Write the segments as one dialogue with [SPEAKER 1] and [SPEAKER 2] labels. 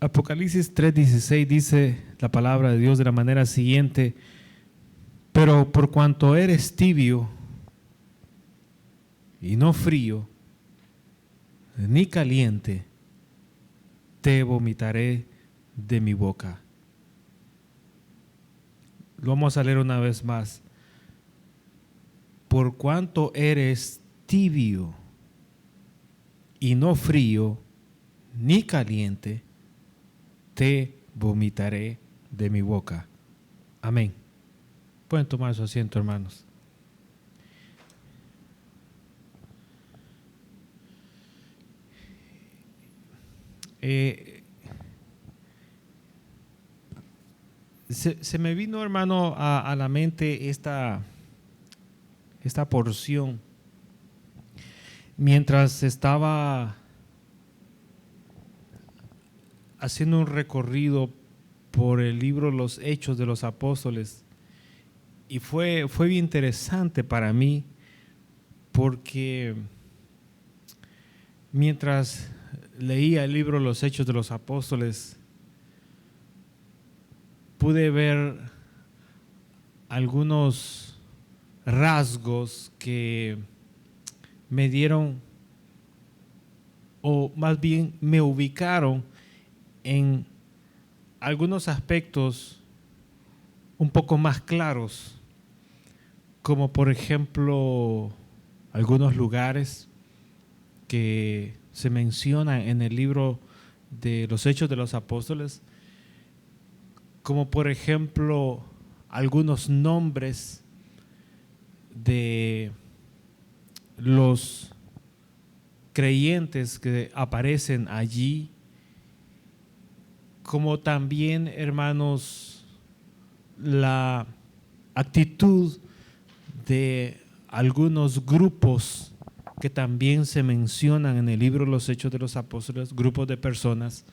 [SPEAKER 1] Apocalipsis 3:16 dice la palabra de Dios de la manera siguiente: pero por cuanto eres tibio y no frío ni caliente, te vomitaré de mi boca. Lo vamos a leer una vez más. Por cuanto eres tibio y no frío ni caliente, te vomitaré de mi boca. Amén. Pueden tomar su asiento, hermanos. Se me vino, hermano, a la mente esta porción mientras estaba haciendo un recorrido por el libro Los Hechos de los Apóstoles, y fue bien interesante para mí, porque mientras leía el libro Los Hechos de los Apóstoles, pude ver algunos rasgos que me dieron, o más bien me ubicaron en algunos aspectos un poco más claros, como por ejemplo algunos lugares que se mencionan en el libro de los Hechos de los Apóstoles, como por ejemplo algunos nombres de los creyentes que aparecen allí, como también, hermanos, la actitud de algunos grupos que también se mencionan en el libro Los Hechos de los Apóstoles, grupos de personas,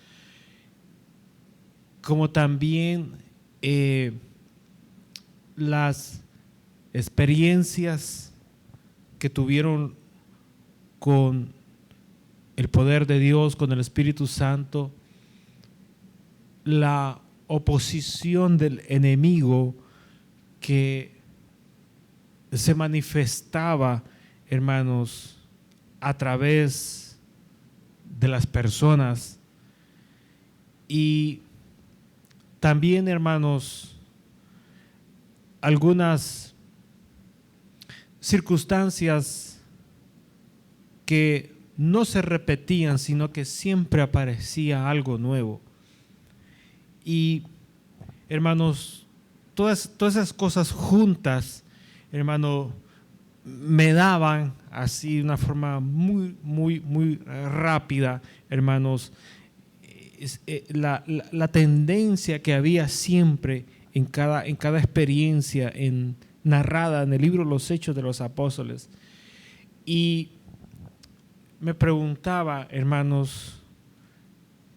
[SPEAKER 1] como también las experiencias que tuvieron con el poder de Dios, con el Espíritu Santo, la oposición del enemigo que se manifestaba, hermanos, a través de las personas, y también, hermanos, algunas circunstancias que no se repetían, sino que siempre aparecía algo nuevo. Y, hermanos, todas esas cosas juntas, hermano, me daban así de una forma muy rápida, hermanos, la tendencia que había siempre en cada experiencia narrada en el libro Los Hechos de los Apóstoles. Y me preguntaba, hermanos,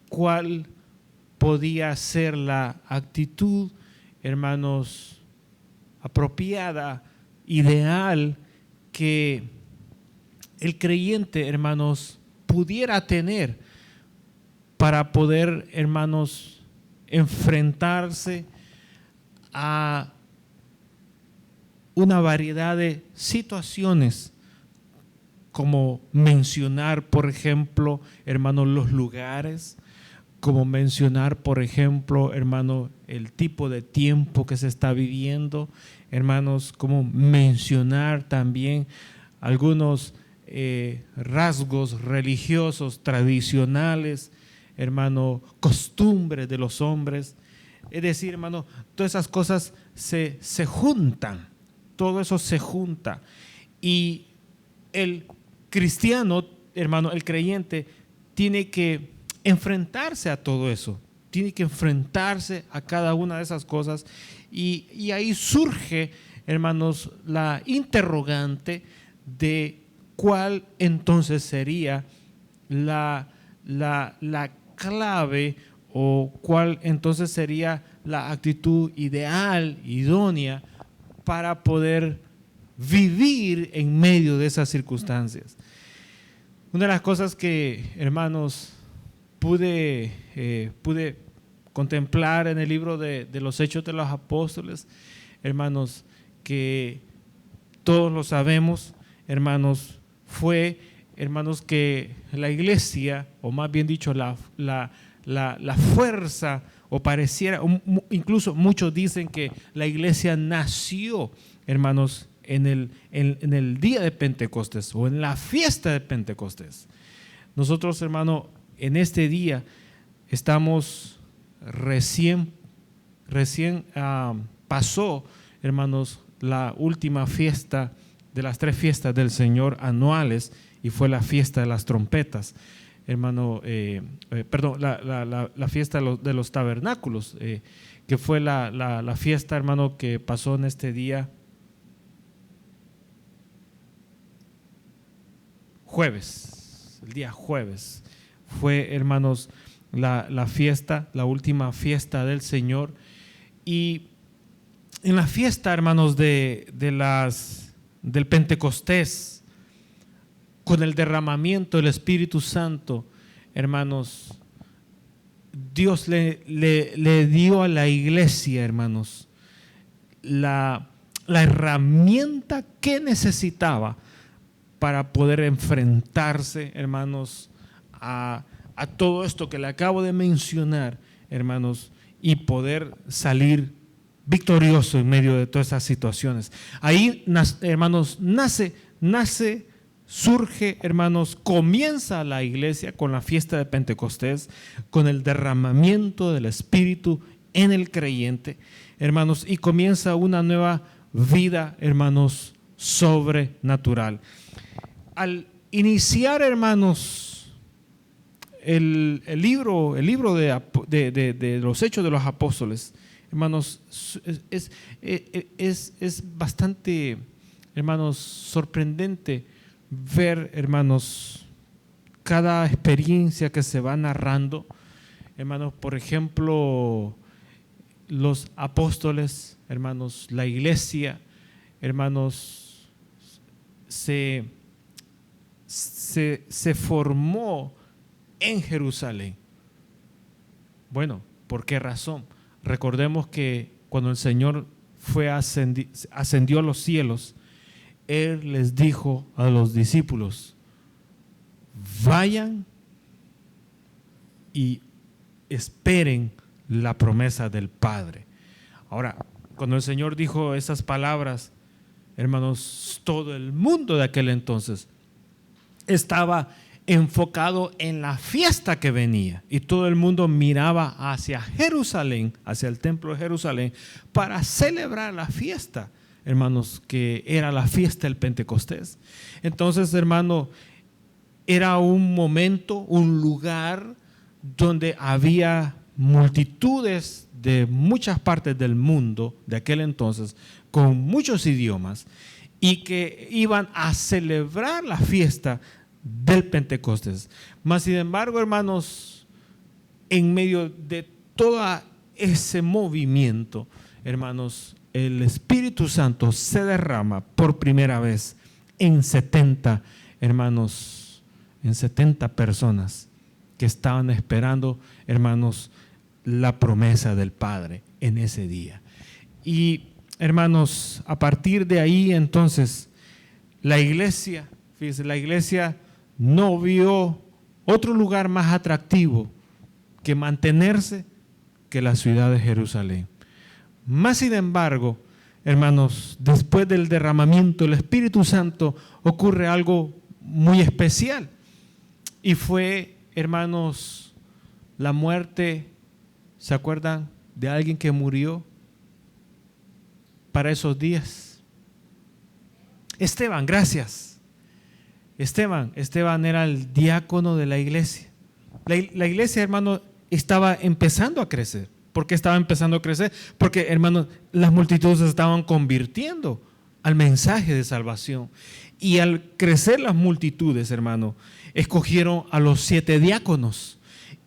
[SPEAKER 1] ¿cuál podía ser la actitud, hermanos, apropiada, ideal, que el creyente, hermanos, pudiera tener para poder, hermanos, enfrentarse a una variedad de situaciones, como mencionar, por ejemplo, hermanos, los lugares, como mencionar, por ejemplo, hermano, el tipo de tiempo que se está viviendo, hermanos, como mencionar también algunos rasgos religiosos tradicionales, hermano, costumbres de los hombres. Es decir, hermano, todas esas cosas se juntan, todo eso se junta, y el cristiano, hermano, el creyente, tiene que enfrentarse a todo eso, tiene que enfrentarse a cada una de esas cosas, y ahí surge, hermanos, la interrogante de cuál entonces sería la clave, o cuál entonces sería la actitud ideal, idónea, para poder vivir en medio de esas circunstancias. Una de las cosas que, hermanos, pude contemplar en el libro de los Hechos de los Apóstoles, hermanos, que todos lo sabemos, hermanos, fue, hermanos, que la iglesia, o más bien dicho, la fuerza, o pareciera, incluso muchos dicen que la iglesia nació, hermanos, en el día de Pentecostés o en la fiesta de Pentecostés. Nosotros, hermanos, en este día estamos recién pasó, hermanos, la última fiesta de las 3 fiestas del Señor anuales, y fue la fiesta de las trompetas, hermano, perdón, la fiesta de los tabernáculos, que fue la fiesta, hermano, que pasó en este día jueves, el día jueves. Fue, hermanos, la fiesta, la última fiesta del Señor. Y en la fiesta, hermanos, del Pentecostés, con el derramamiento del Espíritu Santo, hermanos, Dios le dio a la iglesia, hermanos, la herramienta que necesitaba para poder enfrentarse, hermanos, a todo esto que le acabo de mencionar, hermanos, y poder salir victorioso en medio de todas esas situaciones. Ahí, hermanos, surge, hermanos, comienza la iglesia con la fiesta de Pentecostés, con el derramamiento del Espíritu en el creyente, hermanos, y comienza una nueva vida, hermanos, sobrenatural. Al iniciar, hermanos, el libro de los Hechos de los Apóstoles, hermanos, es bastante, hermanos, sorprendente ver, hermanos, cada experiencia que se va narrando, hermanos. Por ejemplo, los apóstoles, hermanos, la iglesia, hermanos, se formó en Jerusalén. Bueno, ¿por qué razón? Recordemos que cuando el Señor ascendió a los cielos, Él les dijo a los discípulos: vayan y esperen la promesa del Padre. Ahora, cuando el Señor dijo esas palabras, hermanos, todo el mundo de aquel entonces estaba enfocado en la fiesta que venía, y todo el mundo miraba hacia Jerusalén, hacia el templo de Jerusalén, para celebrar la fiesta, hermanos, que era la fiesta del Pentecostés. Entonces, hermano, era un momento, un lugar donde había multitudes de muchas partes del mundo de aquel entonces, con muchos idiomas, y que iban a celebrar la fiesta del Pentecostés. Mas, sin embargo, hermanos, en medio de todo ese movimiento, hermanos, el Espíritu Santo se derrama por primera vez en 70, hermanos, en 70 personas que estaban esperando, hermanos, la promesa del Padre en ese día. Y, hermanos, a partir de ahí, entonces, la iglesia, fíjense, la iglesia no vio otro lugar más atractivo que mantenerse que la ciudad de Jerusalén. Más sin embargo, hermanos, después del derramamiento del Espíritu Santo ocurre algo muy especial, y fue, hermanos, la muerte. ¿Se acuerdan de alguien que murió para esos días? Esteban, gracias. Esteban era el diácono de la iglesia. La iglesia, hermano, estaba empezando a crecer. ¿Por qué estaba empezando a crecer? Porque, hermano, las multitudes se estaban convirtiendo al mensaje de salvación. Y al crecer las multitudes, hermano, escogieron a los 7 diáconos.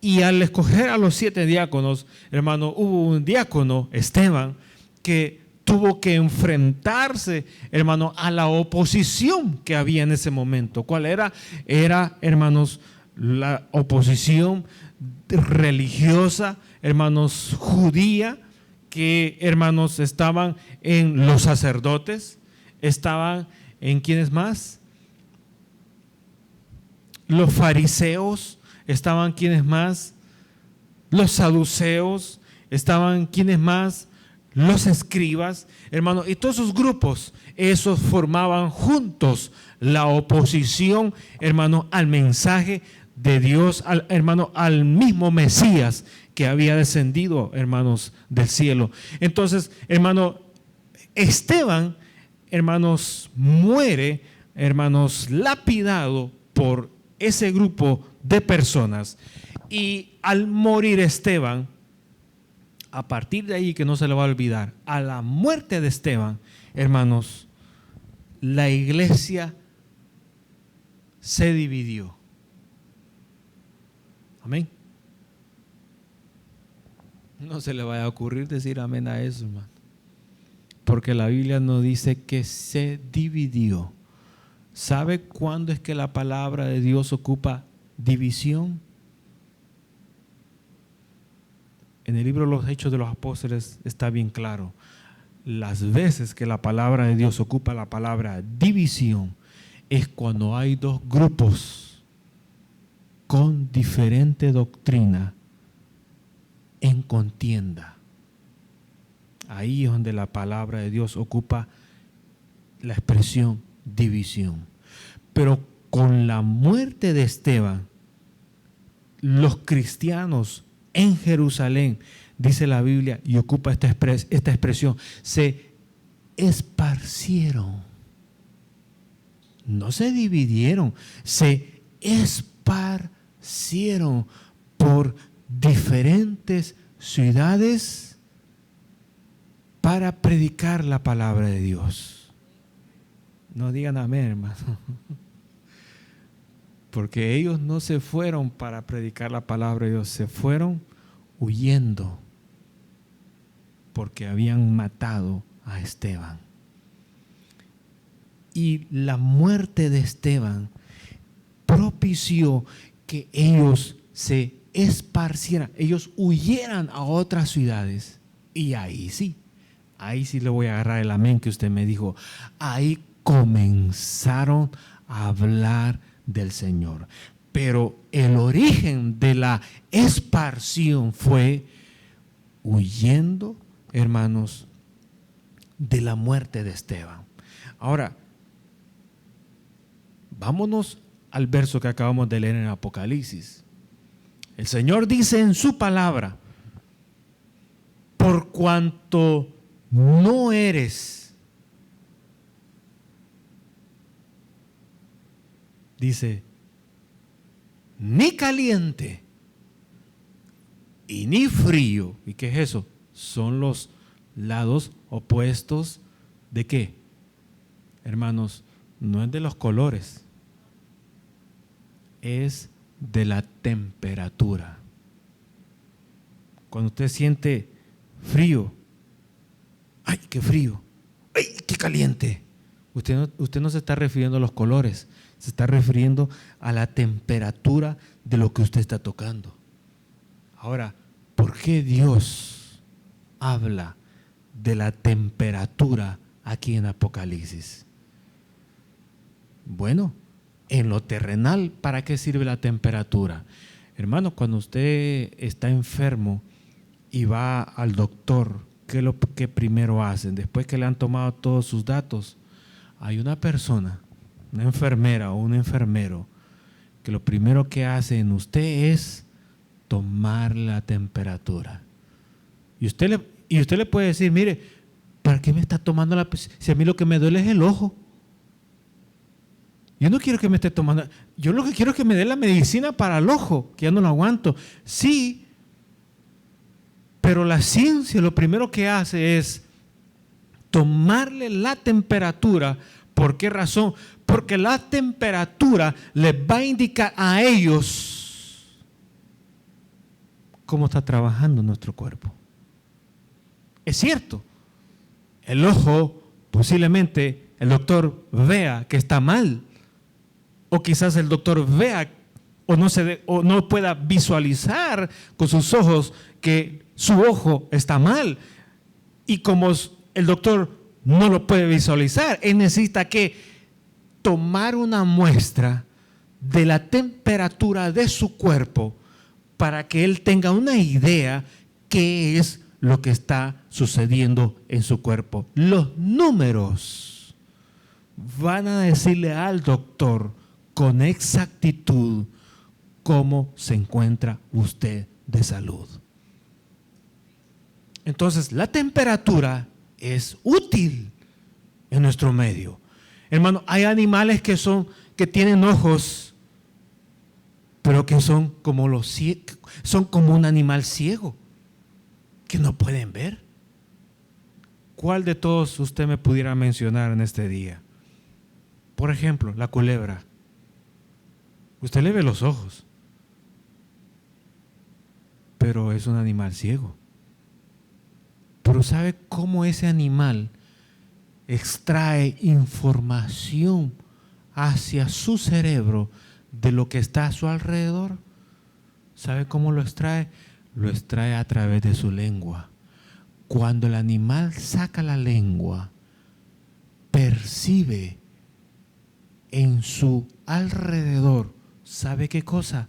[SPEAKER 1] Y al escoger a los 7 diáconos, hermano, hubo un diácono, Esteban, que tuvo que enfrentarse, hermano, a la oposición que había en ese momento. ¿Cuál era? Era, hermanos, la oposición religiosa, hermanos, judía, que, hermanos, estaban en los sacerdotes, estaban en ¿quiénes más? Los fariseos, estaban ¿quiénes más? Los saduceos, estaban ¿quiénes más? Los escribas, hermanos, y todos esos grupos, esos formaban juntos la oposición, hermanos, al mensaje de Dios, hermano, al mismo Mesías que había descendido, hermanos, del cielo. Entonces, hermano, Esteban, hermanos, muere, hermanos, lapidado por ese grupo de personas. Y al morir Esteban, a partir de ahí, que no se le va a olvidar, a la muerte de Esteban, hermanos, la iglesia se dividió. Amén. No se le vaya a ocurrir decir amén a eso, hermano, porque la Biblia nos dice que se dividió. ¿Sabe cuándo es que la palabra de Dios ocupa división? En el libro de los Hechos de los Apóstoles está bien claro. Las veces que la palabra de Dios ocupa la palabra división es cuando hay dos grupos con diferente doctrina en contienda. Ahí es donde la palabra de Dios ocupa la expresión división. Pero con la muerte de Esteban, los cristianos en Jerusalén, dice la Biblia, y ocupa esta expresión, se esparcieron. No se dividieron, se esparcieron por diferentes ciudades para predicar la palabra de Dios. No digan amén, hermano. Porque ellos no se fueron para predicar la palabra de Dios, se fueron huyendo porque habían matado a Esteban. Y la muerte de Esteban propició que ellos se esparcieran, ellos huyeran a otras ciudades. Y ahí sí le voy a agarrar el amén que usted me dijo. Ahí comenzaron a hablar del Señor. Pero el origen de la esparción fue huyendo, hermanos, de la muerte de Esteban. Ahora, vámonos al verso que acabamos de leer en Apocalipsis. El Señor dice en su palabra: por cuanto no eres, dice, ni caliente y ni frío. ¿Y qué es eso? Son los lados opuestos ¿de qué? Hermanos, no es de los colores, es de la temperatura. Cuando usted siente frío, ¡ay, qué frío! ¡Ay, qué caliente! Usted no se está refiriendo a los colores, se está refiriendo a la temperatura de lo que usted está tocando. Ahora, ¿por qué Dios habla de la temperatura aquí en Apocalipsis? Bueno, en lo terrenal, ¿para qué sirve la temperatura? Hermano, cuando usted está enfermo y va al doctor, ¿qué es lo que primero hacen? Después que le han tomado todos sus datos, hay una persona, una enfermera o un enfermero, que lo primero que hace en usted es tomar la temperatura. Y usted le puede decir, mire, ¿para qué me está tomando si a mí lo que me duele es el ojo? Yo no quiero que me esté tomando, yo lo que quiero es que me dé la medicina para el ojo, que ya no lo aguanto. Sí, pero la ciencia lo primero que hace es tomarle la temperatura. ¿Por qué razón? Porque la temperatura les va a indicar a ellos cómo está trabajando nuestro cuerpo. Es cierto, el ojo posiblemente el doctor vea que está mal, o quizás el doctor vea o no pueda visualizar con sus ojos que su ojo está mal. Y como el doctor no lo puede visualizar, él necesita que tomar una muestra de la temperatura de su cuerpo para que él tenga una idea qué es lo que está sucediendo en su cuerpo. Los números van a decirle al doctor con exactitud cómo se encuentra usted de salud. Entonces, la temperatura es útil en nuestro medio. Hermano, hay animales que tienen ojos, pero que son como un animal ciego, que no pueden ver. ¿Cuál de todos usted me pudiera mencionar en este día? Por ejemplo, la culebra. Usted le ve los ojos, pero es un animal ciego. Pero ¿sabe cómo ese animal extrae información hacia su cerebro de lo que está a su alrededor? ¿Sabe cómo lo extrae? Lo extrae a través de su lengua. Cuando el animal saca la lengua, percibe en su alrededor, ¿sabe qué cosa?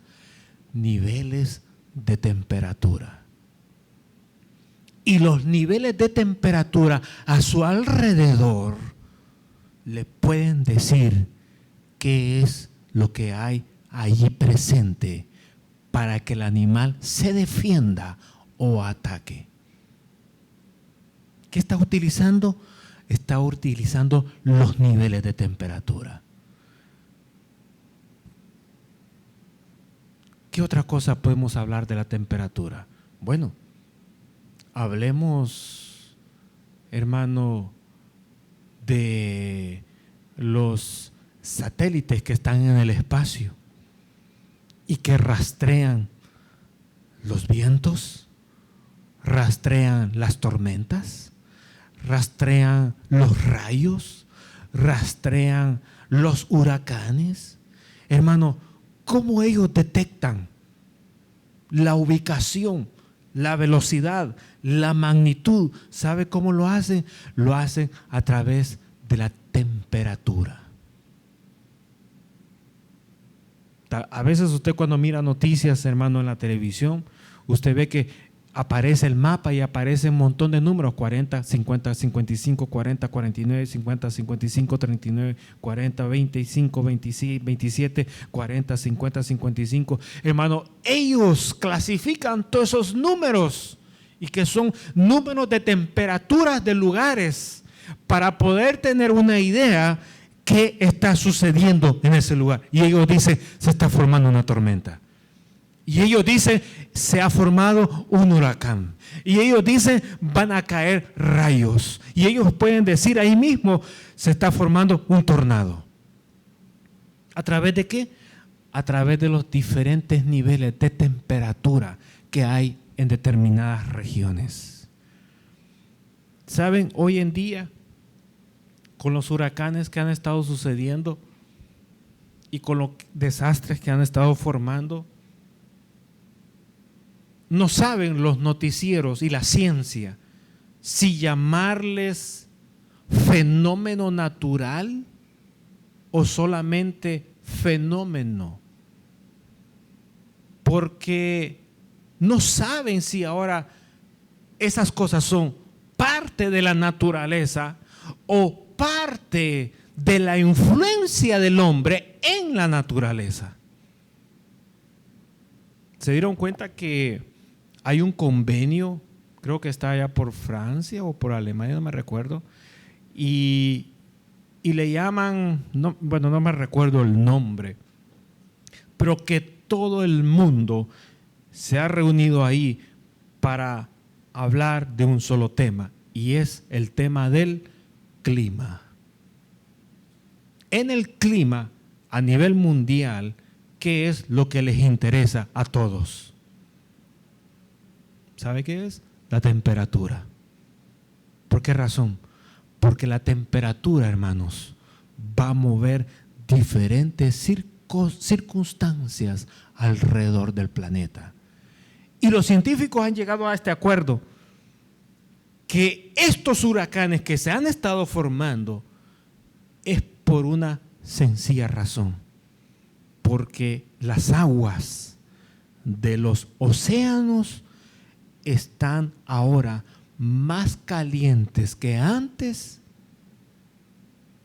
[SPEAKER 1] Niveles de temperatura. Y los niveles de temperatura a su alrededor le pueden decir qué es lo que hay allí presente para que el animal se defienda o ataque. ¿Qué está utilizando? Está utilizando los niveles de temperatura. ¿Qué otra cosa podemos hablar de la temperatura? Bueno, hablemos, hermano, de los satélites que están en el espacio y que rastrean los vientos, rastrean las tormentas, rastrean los rayos, rastrean los huracanes. Hermano, ¿cómo ellos detectan la ubicación, la velocidad, la magnitud? ¿Sabe cómo lo hacen? Lo hacen a través de la temperatura. A veces usted cuando mira noticias, hermano, en la televisión, usted ve que aparece el mapa y aparece un montón de números: 40, 50, 55, 40, 49, 50, 55, 39, 40, 25, 26, 27, 40, 50, 55. Hermano, ellos clasifican todos esos números y que son números de temperaturas de lugares para poder tener una idea qué está sucediendo en ese lugar. Y ellos dicen, se está formando una tormenta. Y ellos dicen, se ha formado un huracán. Y ellos dicen, van a caer rayos. Y ellos pueden decir ahí mismo, se está formando un tornado. ¿A través de qué? A través de los diferentes niveles de temperatura que hay en determinadas regiones. ¿Saben? Hoy en día, con los huracanes que han estado sucediendo y con los desastres que han estado formando, no saben los noticieros y la ciencia si llamarles fenómeno natural o solamente fenómeno, porque no saben si ahora esas cosas son parte de la naturaleza o parte de la influencia del hombre en la naturaleza. Se dieron cuenta que hay un convenio, creo que está allá por Francia o por Alemania, no me recuerdo, y le llaman, no me recuerdo el nombre, pero que todo el mundo se ha reunido ahí para hablar de un solo tema, y es el tema del clima. En el clima, a nivel mundial, ¿qué es lo que les interesa a todos? ¿Sabe qué es? La temperatura. ¿Por qué razón? Porque la temperatura, hermanos, va a mover diferentes circunstancias circunstancias alrededor del planeta. Y los científicos han llegado a este acuerdo, que estos huracanes que se han estado formando es por una sencilla razón, porque las aguas de los océanos están ahora más calientes que antes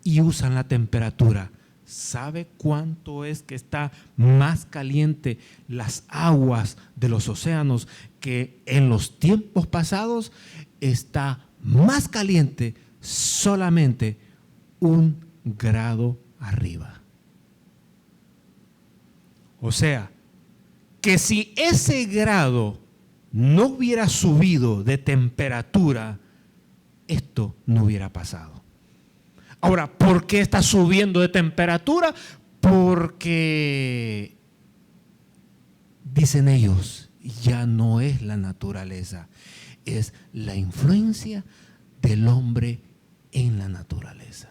[SPEAKER 1] y usan la temperatura. ¿Sabe cuánto es que está más caliente las aguas de los océanos? Que en los tiempos pasados está más caliente solamente 1 grado arriba. O sea, que si ese grado no hubiera subido de temperatura, esto no hubiera pasado. Ahora, ¿por qué está subiendo de temperatura? Porque, dicen ellos, ya no es la naturaleza, es la influencia del hombre en la naturaleza.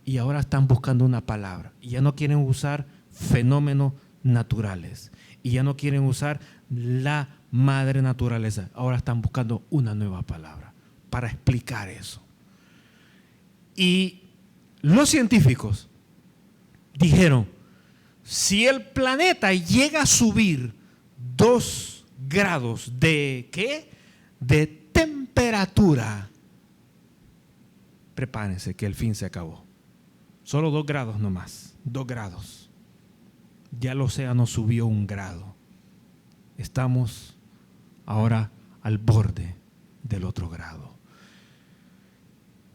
[SPEAKER 1] Y ahora están buscando una palabra, y ya no quieren usar fenómenos naturales, y ya no quieren usar la madre naturaleza. Ahora están buscando una nueva palabra para explicar eso. Y los científicos dijeron, si el planeta llega a subir 2 grados de ¿qué? De temperatura, prepárense que el fin se acabó. Solo 2 grados nomás, 2 grados. Ya el océano subió 1 grado. Estamos ahora al borde del otro grado.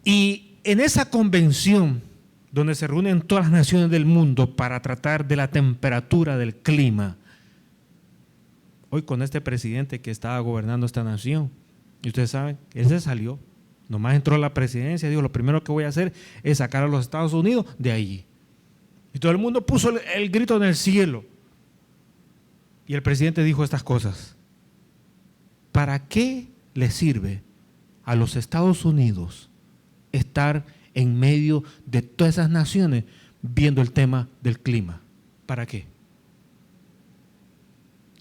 [SPEAKER 1] Y en esa convención donde se reúnen todas las naciones del mundo para tratar de la temperatura del clima, hoy con este presidente que estaba gobernando esta nación, y ustedes saben, él se salió, nomás entró a la presidencia, dijo, lo primero que voy a hacer es sacar a los Estados Unidos de allí. Y todo el mundo puso el grito en el cielo. Y el presidente dijo estas cosas: ¿para qué le sirve a los Estados Unidos estar en medio de todas esas naciones viendo el tema del clima? ¿Para qué?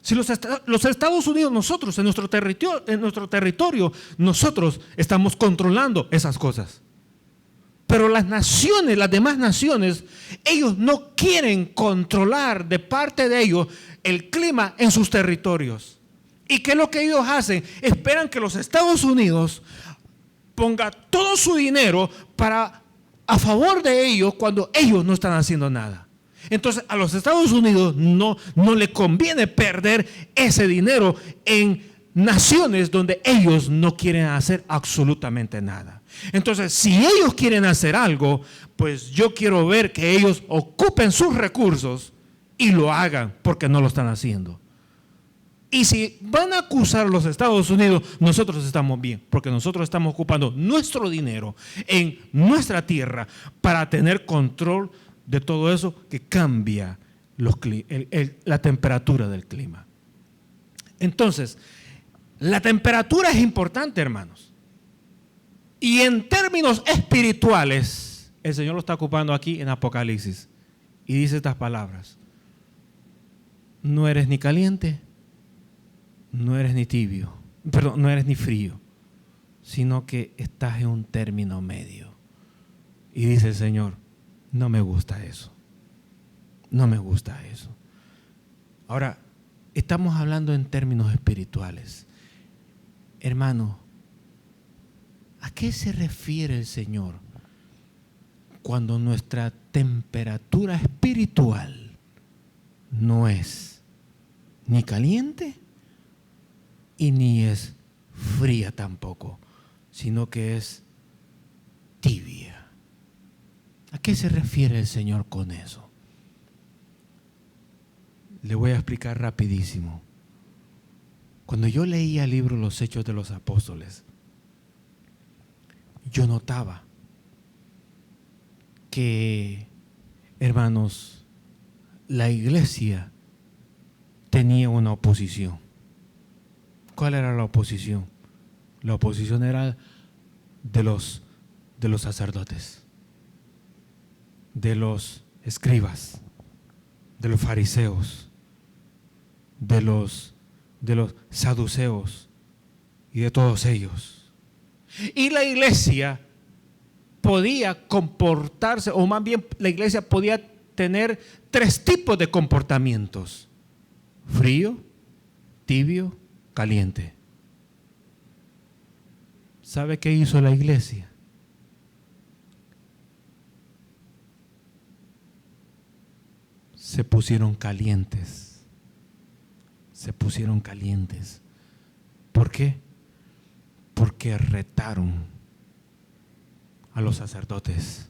[SPEAKER 1] Si los Estados Unidos, nosotros en nuestro territorio, nosotros estamos controlando esas cosas. Pero las naciones, las demás naciones, ellos no quieren controlar de parte de ellos el clima en sus territorios. ¿Y qué es lo que ellos hacen? Esperan que los Estados Unidos ponga todo su dinero a favor de ellos cuando ellos no están haciendo nada. Entonces a los Estados Unidos no le conviene perder ese dinero en naciones donde ellos no quieren hacer absolutamente nada. Entonces, si ellos quieren hacer algo, pues yo quiero ver que ellos ocupen sus recursos y lo hagan, porque no lo están haciendo. Y si van a acusar a los Estados Unidos, nosotros estamos bien, porque nosotros estamos ocupando nuestro dinero en nuestra tierra para tener control de todo eso que cambia la temperatura del clima. Entonces, la temperatura es importante, hermanos. Y en términos espirituales, el Señor lo está ocupando aquí en Apocalipsis. Y dice estas palabras: no eres ni caliente, no eres ni tibio, perdón, no eres ni frío, sino que estás en un término medio. Y dice el Señor, no me gusta eso. No me gusta eso. Ahora, estamos hablando en términos espirituales. Hermano, ¿a qué se refiere el Señor cuando nuestra temperatura espiritual no es ni caliente y ni es fría tampoco, sino que es tibia? ¿A qué se refiere el Señor con eso? Le voy a explicar rapidísimo. Cuando yo leía el libro Los Hechos de los Apóstoles, yo notaba que, hermanos, la iglesia tenía una oposición. ¿Cuál era la oposición? La oposición era de los sacerdotes, de los escribas, de los fariseos, de los saduceos y de todos ellos. Y la iglesia podía comportarse, o más bien la iglesia podía tener 3 tipos de comportamientos: frío, tibio, caliente. ¿Sabe qué hizo la iglesia? Se pusieron calientes. Se pusieron calientes. ¿Por qué? Porque retaron a los sacerdotes,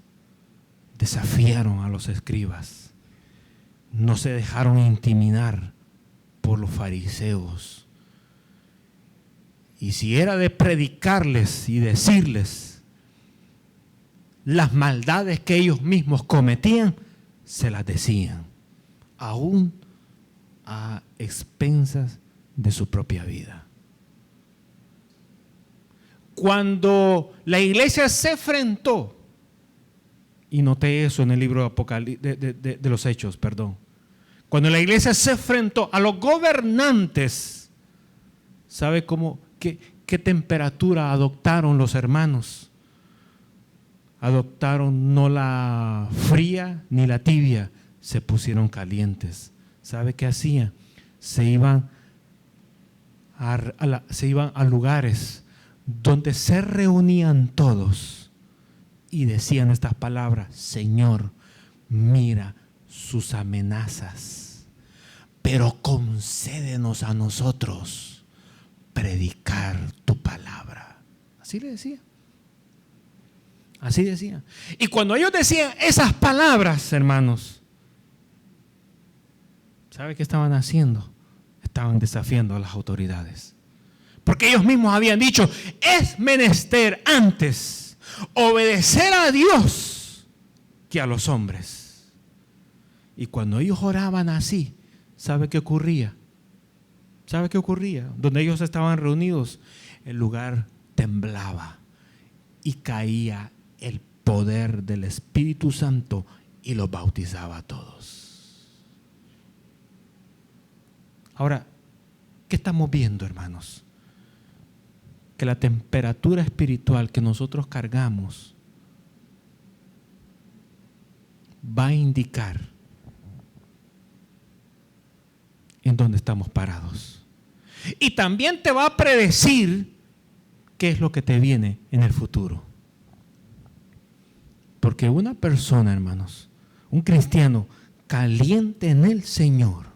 [SPEAKER 1] desafiaron a los escribas, no se dejaron intimidar por los fariseos. Y si era de predicarles y decirles las maldades que ellos mismos cometían, se las decían, aún a expensas de su propia vida. Cuando la iglesia se enfrentó, y noté eso en el libro de los Hechos, cuando la iglesia se enfrentó a los gobernantes, ¿sabe qué temperatura adoptaron los hermanos? Adoptaron no la fría ni la tibia, se pusieron calientes. ¿Sabe qué hacían? Se iban a lugares donde se reunían todos y decían estas palabras: Señor, mira sus amenazas, pero concédenos a nosotros predicar tu palabra. Así le decía. Así decía. Y cuando ellos decían esas palabras, hermanos, ¿sabe qué estaban haciendo? Estaban desafiando a las autoridades. Porque ellos mismos habían dicho: es menester antes obedecer a Dios que a los hombres. Y cuando ellos oraban así, ¿sabe qué ocurría? ¿Sabe qué ocurría? Donde ellos estaban reunidos, el lugar temblaba y caía el poder del Espíritu Santo y los bautizaba a todos. Ahora, ¿qué estamos viendo, hermanos? Que la temperatura espiritual que nosotros cargamos va a indicar en dónde estamos parados. Y también te va a predecir qué es lo que te viene en el futuro. Porque una persona, hermanos, un cristiano caliente en el Señor,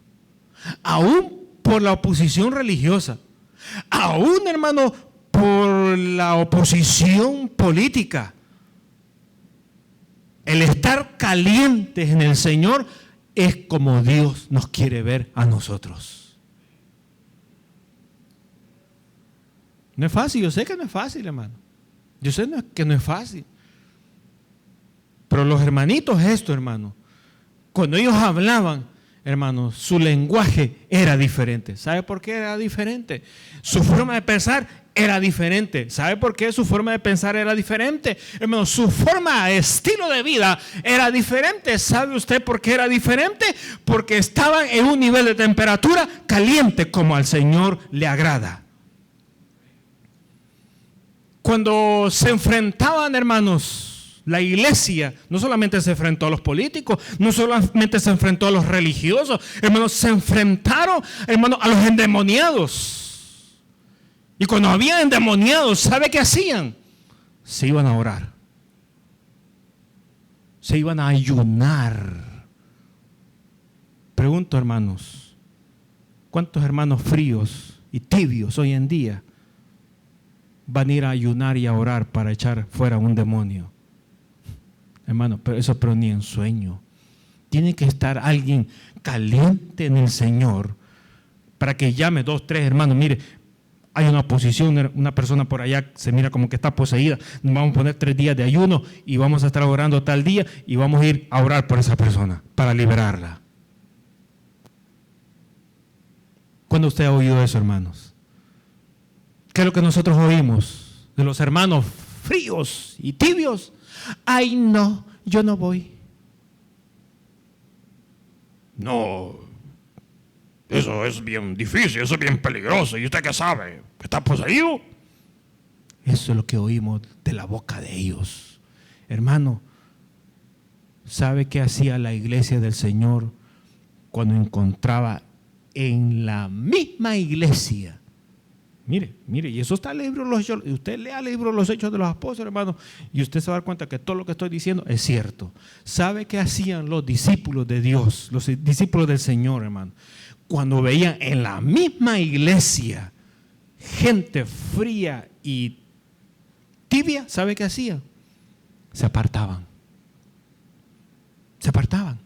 [SPEAKER 1] aún por la oposición religiosa, aún, hermano, por la oposición política, el estar calientes en el Señor es como Dios nos quiere ver a nosotros. No es fácil, yo sé que no es fácil, hermano. Yo sé que no es fácil. Pero los hermanitos, hermano, cuando ellos hablaban, hermano, su lenguaje era diferente. ¿Sabe por qué era diferente? Su forma de pensar era diferente. ¿Sabe por qué su forma de pensar era diferente? Hermano, su forma, estilo de vida era diferente. ¿Sabe usted por qué era diferente? Porque estaban en un nivel de temperatura caliente como al Señor le agrada. Cuando se enfrentaban, hermanos, la iglesia no solamente se enfrentó a los políticos, no solamente se enfrentó a los religiosos, hermanos, se enfrentaron, hermanos, a los endemoniados. Y cuando había endemoniados, ¿sabe qué hacían? Se iban a orar, se iban a ayunar. Pregunto, hermanos, ¿cuántos hermanos fríos y tibios hoy en día van a ir a ayunar y a orar para echar fuera un demonio? Hermano, pero ni en sueño. Tiene que estar alguien caliente en el Señor para que llame 2, 3 hermanos. Mire, hay una oposición, una persona por allá se mira como que está poseída. Nos vamos a poner 3 días de ayuno y vamos a estar orando tal día y vamos a ir a orar por esa persona para liberarla. ¿Cuándo usted ha oído eso, hermanos? ¿Qué es lo que nosotros oímos de los hermanos fríos y tibios? Ay, no, yo no voy.
[SPEAKER 2] No, eso es bien difícil, eso es bien peligroso. ¿Y usted qué sabe? ¿Está poseído?
[SPEAKER 1] Eso es lo que oímos de la boca de ellos. Hermano, ¿sabe qué hacía la iglesia del Señor cuando encontraba en la misma iglesia? Mire, y eso está en el libro de los Hechos. Usted lea el libro de los Hechos de los Apóstoles, hermano, y usted se va a dar cuenta que todo lo que estoy diciendo es cierto. ¿Sabe qué hacían los discípulos de Dios, los discípulos del Señor, hermano? Cuando veían en la misma iglesia gente fría y tibia, ¿sabe qué hacían? Se apartaban. Se apartaban.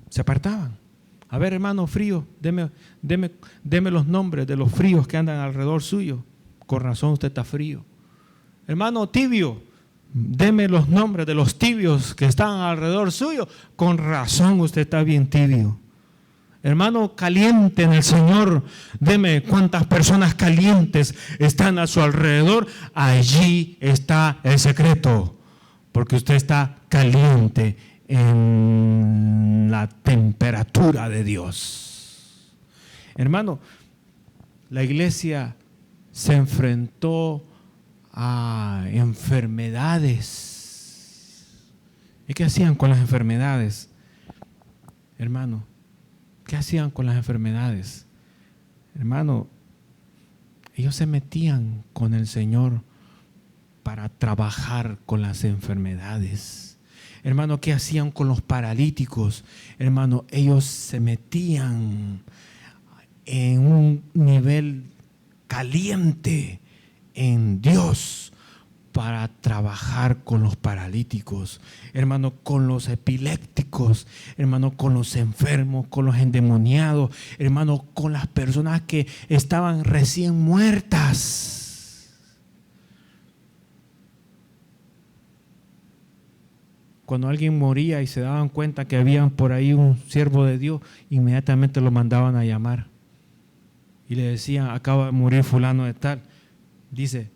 [SPEAKER 1] Se apartaban. A ver, hermano frío, deme los nombres de los fríos que andan alrededor suyo. Con razón usted está frío. Hermano tibio, deme los nombres de los tibios que están alrededor suyo. Con razón usted está bien tibio. Hermano caliente en el Señor, deme cuántas personas calientes están a su alrededor. Allí está el secreto, porque usted está caliente en la temperatura de Dios. Hermano, la iglesia se enfrentó a enfermedades. ¿Y qué hacían con las enfermedades? Hermano, ¿qué hacían con las enfermedades? Hermano, ellos se metían con el Señor para trabajar con las enfermedades. Hermano, ¿qué hacían con los paralíticos? Hermano, ellos se metían en un nivel caliente en Dios para trabajar con los paralíticos, hermano, con los epilépticos, hermano, con los enfermos, con los endemoniados, hermano, con las personas que estaban recién muertas. Cuando alguien moría y se daban cuenta que había por ahí un siervo de Dios, inmediatamente lo mandaban a llamar. Y le decían, acaba de morir fulano de tal. Dice,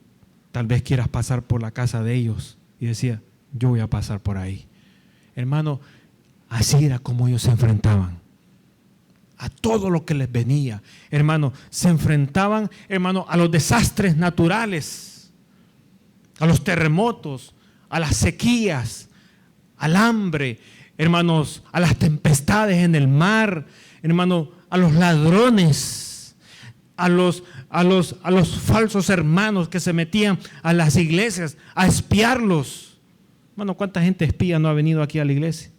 [SPEAKER 1] tal vez quieras pasar por la casa de ellos. Y decía, yo voy a pasar por ahí. Hermano, así era como ellos se enfrentaban a todo lo que les venía. Hermano, se enfrentaban, hermano, a los desastres naturales, a los terremotos, a las sequías, al hambre, hermanos, a las tempestades en el mar, hermano, a los ladrones, a los falsos hermanos que se metían a las iglesias a espiarlos. Hermano, ¿cuánta gente espía no ha venido aquí a la iglesia?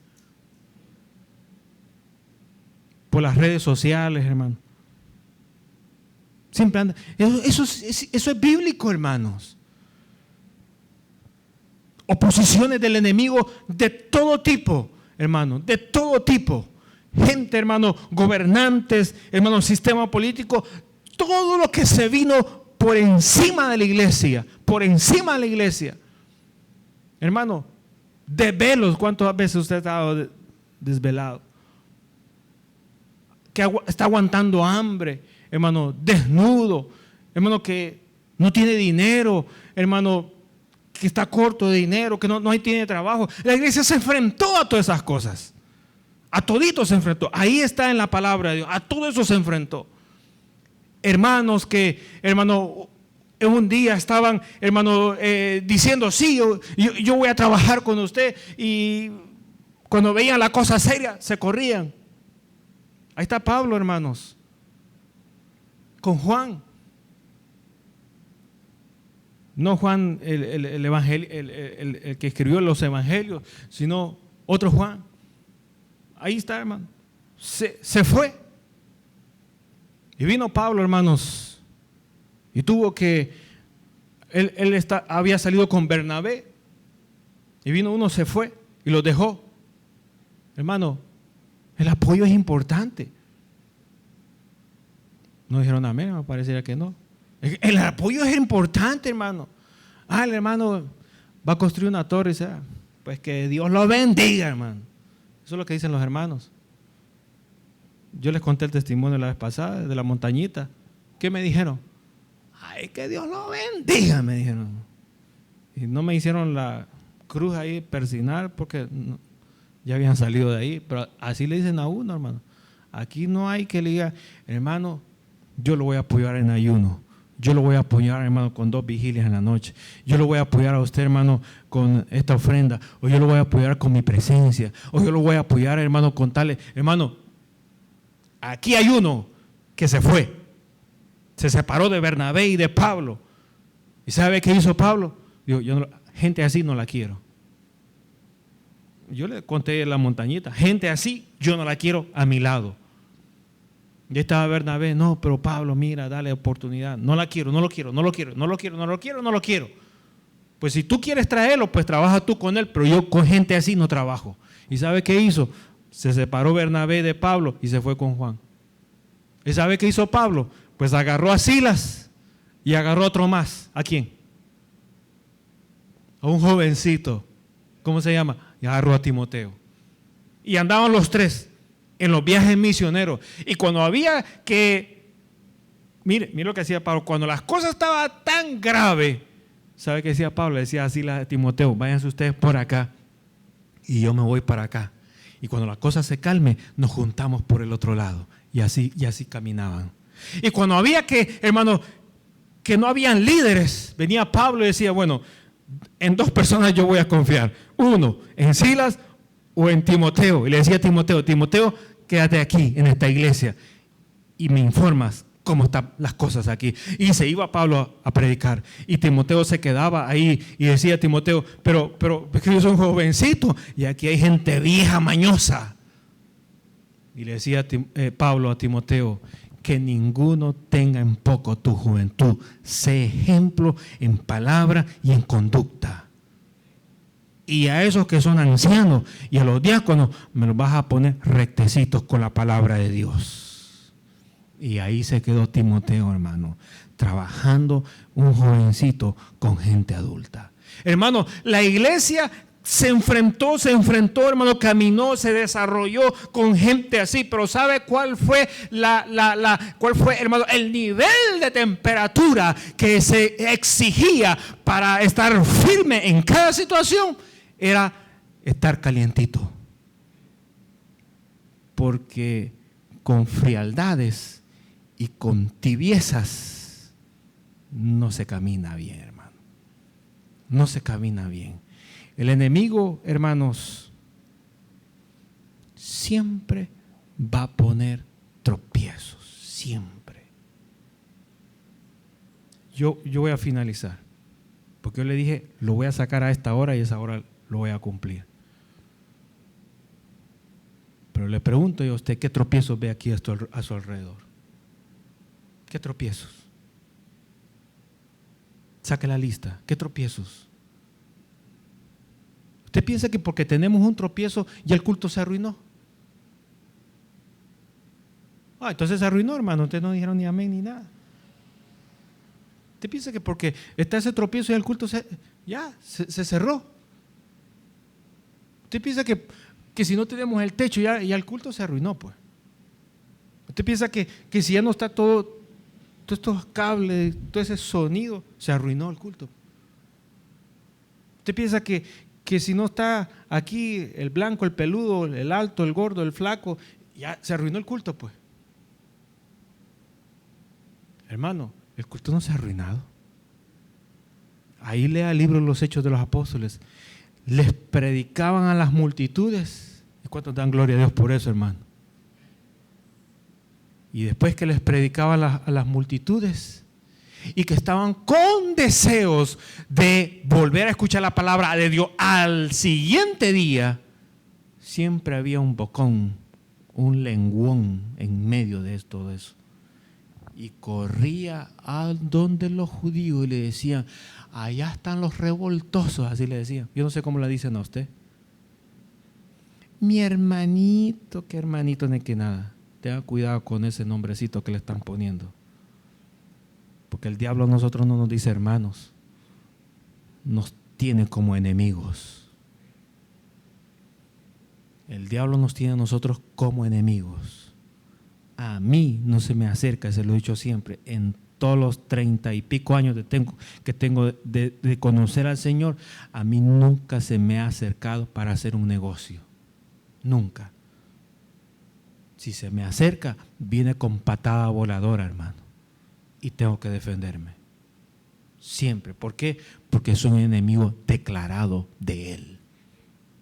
[SPEAKER 1] Por las redes sociales, hermano. Siempre anda. Eso es bíblico, hermanos. Oposiciones del enemigo de todo tipo, hermano, de todo tipo. Gente, hermano, gobernantes, hermano, sistema político, todo lo que se vino por encima de la iglesia, por encima de la iglesia. Hermano, desvelos, ¿cuántas veces usted ha estado desvelado? Que está aguantando hambre, hermano, desnudo, hermano, que no tiene dinero, hermano, que está corto de dinero, que no tiene trabajo. La iglesia se enfrentó a todas esas cosas. A todito se enfrentó. Ahí está en la palabra de Dios. A todo eso se enfrentó. Hermanos que, hermano, en un día estaban, hermano, diciendo, sí, yo voy a trabajar con usted. Y cuando veían la cosa seria, se corrían. Ahí está Pablo, hermanos, con Juan. No Juan el que escribió los evangelios, sino otro Juan. Ahí está, hermano. Se fue. Y vino Pablo, hermanos, y tuvo que, había salido con Bernabé, y vino uno, se fue y los dejó. Hermano, el apoyo es importante. No dijeron amén, me pareciera que no. El apoyo es importante, hermano. El hermano va a construir una torre, ¿sabes? Pues que Dios lo bendiga, hermano. Eso es lo que dicen los hermanos. Yo les conté el testimonio la vez pasada de la montañita. ¿Qué me dijeron? Ay, que Dios lo bendiga, me dijeron. Y no me hicieron la cruz ahí persinar porque ya habían salido de ahí, pero así le dicen a uno, hermano. Aquí no hay que le diga, hermano, yo lo voy a apoyar en ayuno. Yo lo voy a apoyar, hermano, con 2 vigilias en la noche. Yo lo voy a apoyar a usted, hermano, con esta ofrenda. O yo lo voy a apoyar con mi presencia. O yo lo voy a apoyar, hermano, con tales. Hermano, aquí hay uno que se fue. Se separó de Bernabé y de Pablo. ¿Y sabe qué hizo Pablo? Dijo, gente así no la quiero. Yo le conté en la montañita. Gente así yo no la quiero a mi lado. Ya estaba Bernabé, no, pero Pablo, mira, dale oportunidad. No la quiero, no lo quiero, no lo quiero, no lo quiero, no lo quiero, no lo quiero. Pues si tú quieres traerlo, pues trabaja tú con él, pero yo con gente así no trabajo. ¿Y sabe qué hizo? Se separó Bernabé de Pablo y se fue con Juan. ¿Y sabe qué hizo Pablo? Pues agarró a Silas y agarró a otro más. ¿A quién? A un jovencito. ¿Cómo se llama? Y agarró a Timoteo. Y andaban los 3 en los viajes misioneros. Y cuando había que, mire lo que hacía Pablo, cuando las cosas estaban tan graves, ¿sabe qué decía Pablo? Le decía así a Timoteo, váyanse ustedes por acá y yo me voy para acá. Y cuando la cosa se calme, nos juntamos por el otro lado. Y así caminaban. Y cuando había que, hermano, que no habían líderes, venía Pablo y decía, bueno, en 2 personas yo voy a confiar. Uno, en Silas o en Timoteo. Y le decía a Timoteo, quédate aquí en esta iglesia y me informas cómo están las cosas aquí. Y se iba Pablo a predicar y Timoteo se quedaba ahí y decía a Timoteo, pero es que yo soy un jovencito y aquí hay gente vieja, mañosa. Y le decía Pablo a Timoteo, que ninguno tenga en poco tu juventud. Sé ejemplo en palabra y en conducta. Y a esos que son ancianos y a los diáconos me los vas a poner rectecitos con la palabra de Dios. Y ahí se quedó Timoteo, hermano, trabajando un jovencito con gente adulta. Hermano, la iglesia se enfrentó, hermano, caminó, se desarrolló con gente así, pero ¿sabe cuál fue hermano, el nivel de temperatura que se exigía para estar firme en cada situación? Era estar calientito. Porque con frialdades y con tibiezas no se camina bien, hermano. No se camina bien. El enemigo, hermanos, siempre va a poner tropiezos, siempre. Yo voy a finalizar, porque yo le dije, lo voy a sacar a esta hora y esa hora lo voy a cumplir. Pero le pregunto yo a usted, ¿qué tropiezos ve aquí a su alrededor? ¿Qué tropiezos? Saque la lista, ¿qué tropiezos? ¿Usted piensa que porque tenemos un tropiezo ya el culto se arruinó? Entonces se arruinó, hermano. Ustedes no dijeron ni amén ni nada. ¿Usted piensa que porque está ese tropiezo ya el culto se cerró? ¿Usted piensa que si no tenemos el techo ya el culto se arruinó? Pues. ¿Usted piensa que si ya no está todos estos cables, todo ese sonido, se arruinó el culto? ¿Usted piensa que si no está aquí el blanco, el peludo, el alto, el gordo, el flaco, ya se arruinó el culto? Pues, hermano, el culto no se ha arruinado. Ahí lea el libro de los Hechos de los Apóstoles. Les predicaban a las multitudes. ¿Y cuántos dan gloria a Dios por eso, hermano? Y después que les predicaban a las multitudes y que estaban con deseos de volver a escuchar la palabra de Dios al siguiente día, siempre había un bocón, un lenguón en medio de todo eso. Y corría a donde los judíos y le decían, allá están los revoltosos, así le decían. Yo no sé cómo le dicen a usted. Mi hermanito, qué hermanito ni que nada. Tenga cuidado con ese nombrecito que le están poniendo. Porque el diablo a nosotros no nos dice hermanos, nos tiene como enemigos. El diablo nos tiene a nosotros como enemigos. A mí no se me acerca, se lo he dicho siempre, en todos los 30 y pico años que tengo de conocer al Señor, a mí nunca se me ha acercado para hacer un negocio. Nunca. Si se me acerca, viene con patada voladora, hermano. Y tengo que defenderme. Siempre. ¿Por qué? Porque soy un enemigo declarado de Él.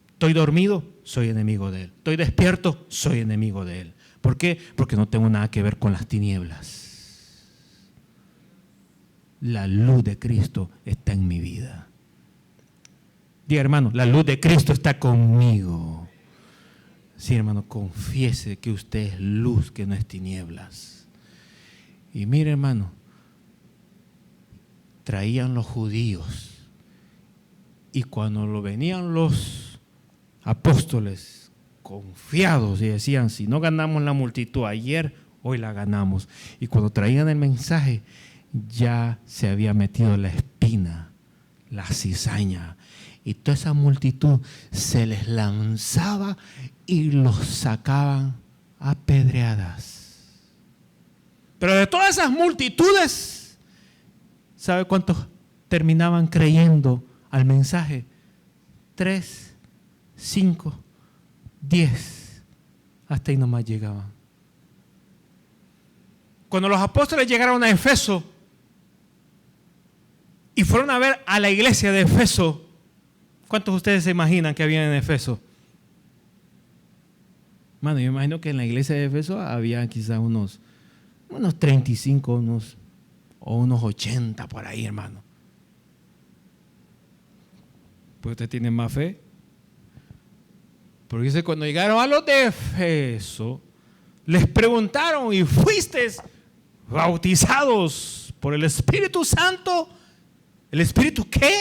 [SPEAKER 1] Estoy dormido, soy enemigo de Él. Estoy despierto, soy enemigo de Él. ¿Por qué? Porque no tengo nada que ver con las tinieblas. La luz de Cristo está en mi vida. Diga, hermano, la luz de Cristo está conmigo. Sí, hermano, confiese que usted es luz, que no es tinieblas. Y mire, hermano, traían los judíos y cuando lo venían los apóstoles confiados y decían, si no ganamos la multitud ayer, hoy la ganamos. Y cuando traían el mensaje, ya se había metido la espina, la cizaña, y toda esa multitud se les lanzaba y los sacaban a apedreadas. Pero de todas esas multitudes, ¿sabe cuántos terminaban creyendo al mensaje? 3, 5, 10. Hasta ahí nomás llegaban. Cuando los apóstoles llegaron a Efeso y fueron a ver a la iglesia de Efeso, ¿cuántos de ustedes se imaginan que había en Efeso? Mano, yo imagino que en la iglesia de Efeso había quizás unos 35, o unos 80 por ahí, hermano. Pues usted tiene más fe. Porque dice, cuando llegaron a los de Efeso, les preguntaron, ¿y fuisteis bautizados por el Espíritu Santo? ¿El Espíritu qué?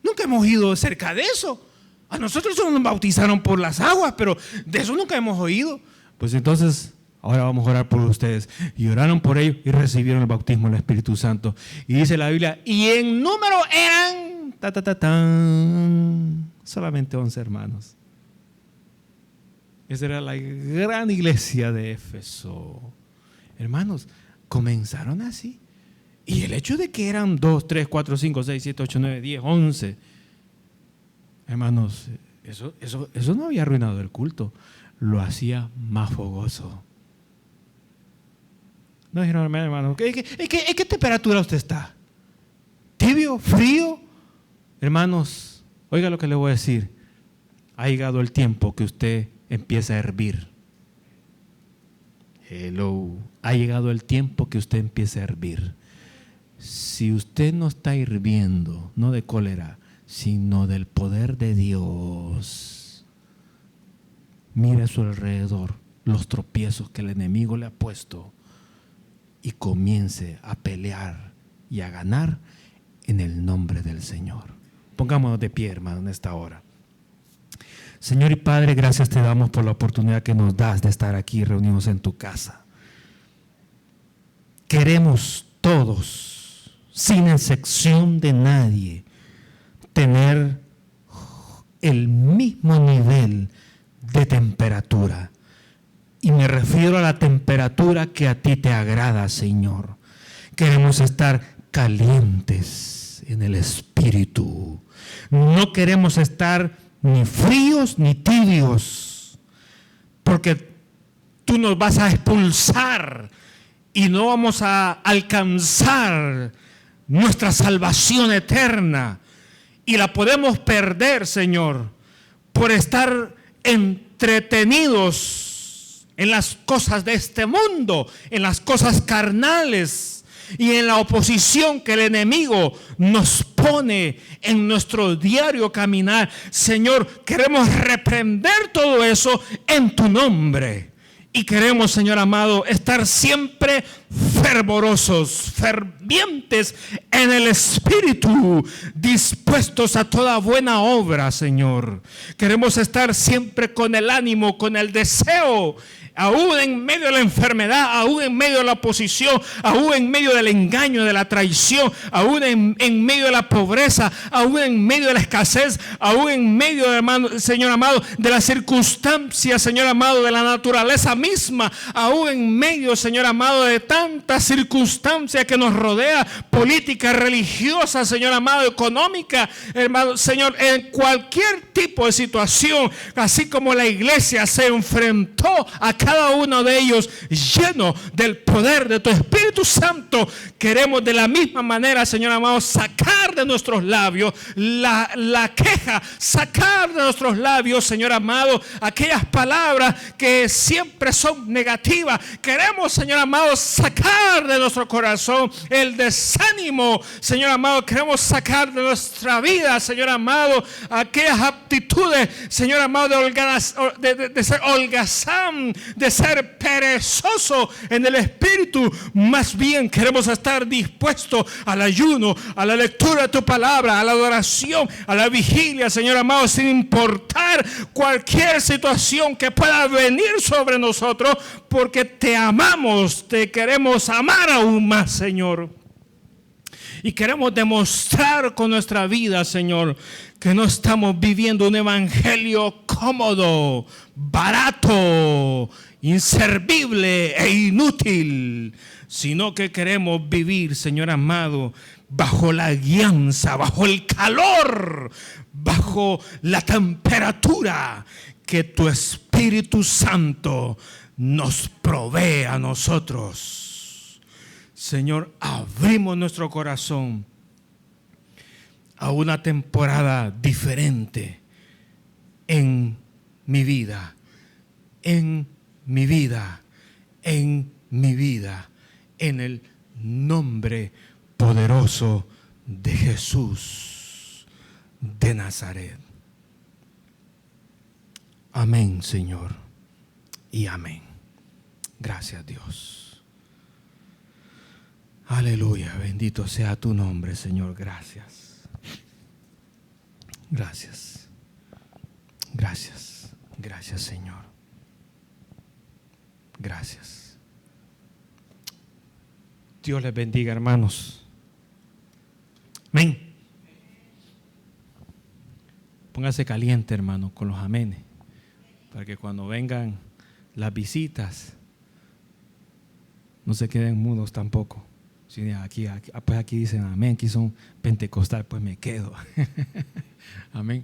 [SPEAKER 1] Nunca hemos ido cerca de eso. A nosotros solo nos bautizaron por las aguas, pero de eso nunca hemos oído. Pues entonces, ahora vamos a orar por ustedes. Y oraron por ellos y recibieron el bautismo del Espíritu Santo. Y dice la Biblia, y en número eran solamente 11 hermanos. Esa era la gran iglesia de Éfeso. Hermanos, comenzaron así. Y el hecho de que eran 2, 3, 4, 5, 6, 7, 8, 9, 10, 11. Hermanos, eso no había arruinado el culto. Lo hacía más fogoso. No dijeron, hermano, ¿en qué temperatura usted está? ¿Tibio? ¿Frío? Hermanos, oiga lo que le voy a decir. Ha llegado el tiempo que usted empieza a hervir. Hello. Ha llegado el tiempo que usted empieza a hervir. Si usted no está hirviendo, no de cólera, sino del poder de Dios, mire a su alrededor los tropiezos que el enemigo le ha puesto y comience a pelear y a ganar en el nombre del Señor. Pongámonos de pie, hermano, en esta hora. Señor y Padre, gracias te damos por la oportunidad que nos das de estar aquí reunidos en tu casa. Queremos todos, sin excepción de nadie, tener el mismo nivel de temperatura. Y me refiero a la temperatura que a ti te agrada, Señor. Queremos estar calientes en el Espíritu. No queremos estar ni fríos ni tibios, porque tú nos vas a expulsar y no vamos a alcanzar nuestra salvación eterna. Y la podemos perder, Señor, por estar entretenidos en las cosas de este mundo, en las cosas carnales y en la oposición que el enemigo nos pone en nuestro diario caminar. Señor, queremos reprender todo eso en tu nombre. Y queremos, Señor amado, estar siempre fervorosos, fervientes en el Espíritu, dispuestos a toda buena obra, Señor. Queremos estar siempre con el ánimo, con el deseo aún en medio de la enfermedad, aún en medio de la oposición, aún en medio del engaño, de la traición, aún en medio de la pobreza, aún en medio de la escasez, aún en medio, hermano, Señor amado, de las circunstancias, Señor amado, de la naturaleza misma, aún en medio, Señor amado, de tantas circunstancias que nos rodea, política, religiosa, Señor amado, económica, hermano, Señor, en cualquier tipo de situación, así como la iglesia se enfrentó a cada uno de ellos lleno del poder de tu Espíritu Santo, queremos de la misma manera, Señor amado, sacar de nuestros labios la queja, sacar de nuestros labios, Señor amado, aquellas palabras que siempre son negativas. Queremos, Señor amado, sacar de nuestro corazón el desánimo, Señor amado. Queremos sacar de nuestra vida, Señor amado, aquellas aptitudes, Señor amado, de ser holgazán, de ser perezoso en el espíritu. Más bien queremos estar dispuestos al ayuno, a la lectura de tu palabra, a la adoración, a la vigilia, Señor amado, sin importar cualquier situación que pueda venir sobre nosotros, porque te amamos, te queremos amar aún más, Señor. Y queremos demostrar con nuestra vida, Señor, que no estamos viviendo un evangelio cómodo, barato, inservible e inútil, sino que queremos vivir, Señor amado, bajo la guianza, bajo el calor, bajo la temperatura que tu Espíritu Santo nos provee a nosotros. Señor, abrimos nuestro corazón a una temporada diferente en mi vida, en mi vida, en mi vida, en el nombre poderoso de Jesús de Nazaret. Amén, Señor, y amén. Gracias, Dios. Aleluya, bendito sea tu nombre, Señor. Gracias. Gracias. Gracias. Gracias, Señor. Gracias. Dios les bendiga, hermanos. Amén. Póngase caliente, hermano, con los amenes, para que cuando vengan las visitas no se queden mudos tampoco. Si pues aquí dicen amén, aquí son pentecostal, pues me quedo. Amén.